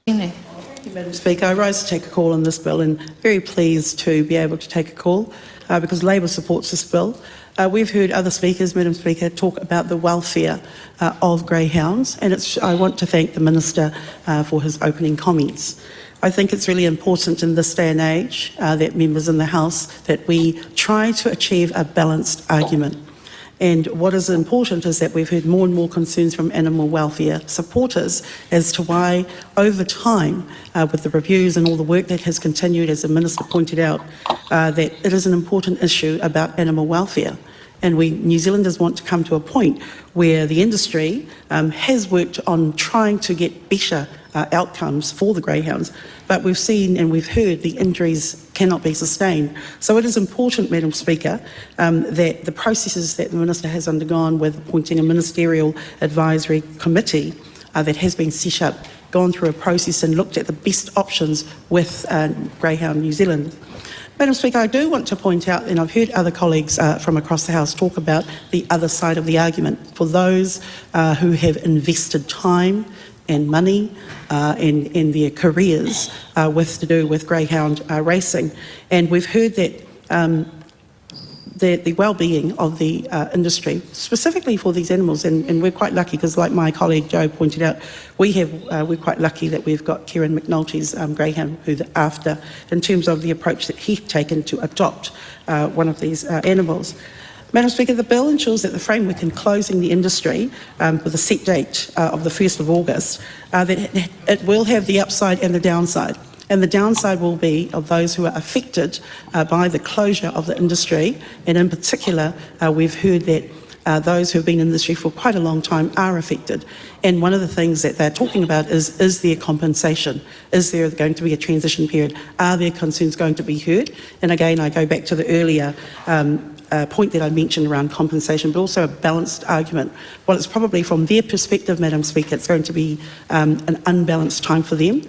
Madam Speaker, I rise to take a call on this bill and very pleased to be able to take a call because Labor supports this bill. We've heard other speakers, Madam Speaker, talk about the welfare of greyhounds, and I want to thank the Minister for his opening comments. I think it's really important in this day and age that members in the House that we try to achieve a balanced argument. And what is important is that we've heard more and more concerns from animal welfare supporters as to why, over time, with the reviews and all the work that has continued, as the Minister pointed out, that it is an important issue about animal welfare. And we New Zealanders want to come to a point where the industry has worked on trying to get better outcomes for the greyhounds, but we've seen and we've heard the injuries cannot be sustained. So it is important, Madam Speaker, that the processes that the Minister has undergone with appointing a ministerial advisory committee that has been set up, gone through a process and looked at the best options with Greyhound New Zealand. Madam Speaker, I do want to point out, and I've heard other colleagues from across the House talk about the other side of the argument, for those who have invested time and money in their careers to do with greyhound racing. And we've heard that the well-being of the industry, specifically for these animals, and we're quite lucky because, like my colleague Joe pointed out, we're quite lucky that we've got Kieran McNulty's greyhound who's after, in terms of the approach that he's taken to adopt one of these animals. Madam Speaker, the bill ensures that the framework in closing the industry with a set date of the 1st of August, that it will have the upside and the downside. And the downside will be of those who are affected by the closure of the industry. And in particular, we've heard that those who have been in the industry for quite a long time are affected. And one of the things that they're talking about is there compensation? Is there going to be a transition period? Are their concerns going to be heard? And again, I go back to the earlier point that I mentioned around compensation, but also a balanced argument. Well, it's probably from their perspective, Madam Speaker, it's going to be an unbalanced time for them,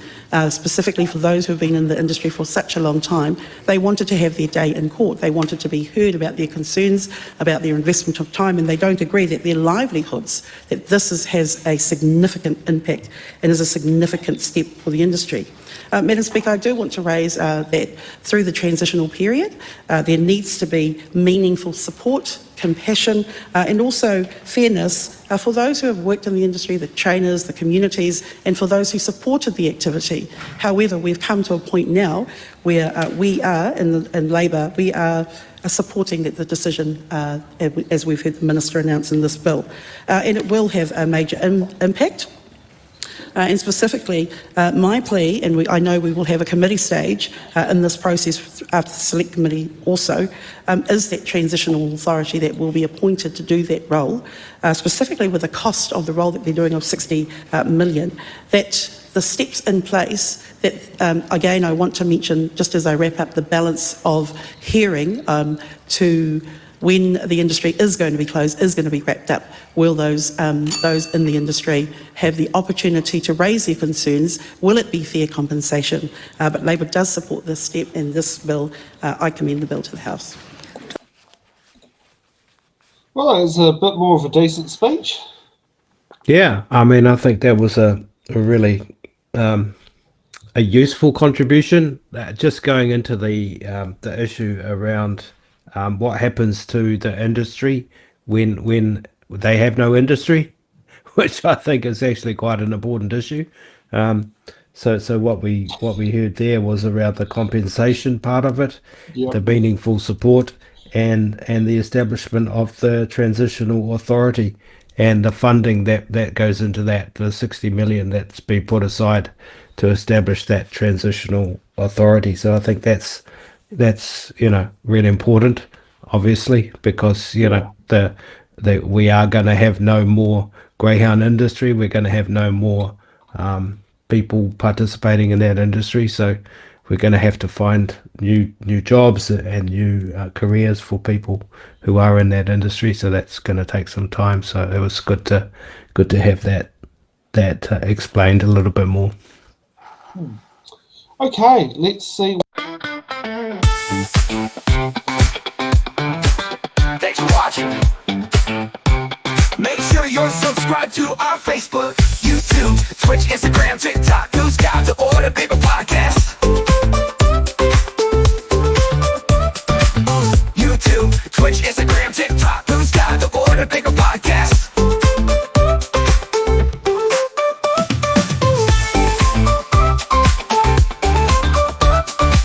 specifically for those who have been in the industry for such a long time. They wanted to have their day in court. They wanted to be heard about their concerns, about their investment of time, and they don't agree that their livelihoods, that this has a significant impact and is a significant step for the industry. Madam Speaker, I do want to raise that through the transitional period, there needs to be meaningful support, compassion, and also fairness for those who have worked in the industry, the trainers, the communities, and for those who supported the activity. However, we've come to a point now where we are, in Labor, we are supporting the decision, as we've heard the Minister announce in this bill. And it will have a major impact. And specifically, my plea, and I know we will have a committee stage in this process after the Select Committee also, is that transitional authority that will be appointed to do that role, specifically with the cost of the role that they're doing of 60 million, that the steps in place that, again, I want to mention, just as I wrap up, the balance of hearing to when the industry is going to be closed, is going to be wrapped up. Will those in the industry have the opportunity to raise their concerns? Will it be fair compensation? But Labor does support this step, and this bill, I commend the bill to the House. Well, that was a bit more of a decent speech. Yeah, I mean, I think that was a really a useful contribution. Just going into the issue around what happens to the industry when they have no industry, which I think is actually quite an important issue. So what we heard there was around the compensation part of it, Yep. the meaningful support, and the establishment of the transitional authority and the funding that goes into that, the 60 million that's been put aside to establish that transitional authority. So I think that's really important, obviously, because we are going to have no more greyhound industry. We're going to have no more people participating in that industry. So we're going to have to find new jobs and new careers for people who are in that industry. So that's going to take some time. So it was good to have that explained a little bit more. Okay, let's see. Thanks for watching. Make sure you're subscribed to our Facebook, YouTube, Twitch, Instagram, TikTok. Who's got the Twitch is a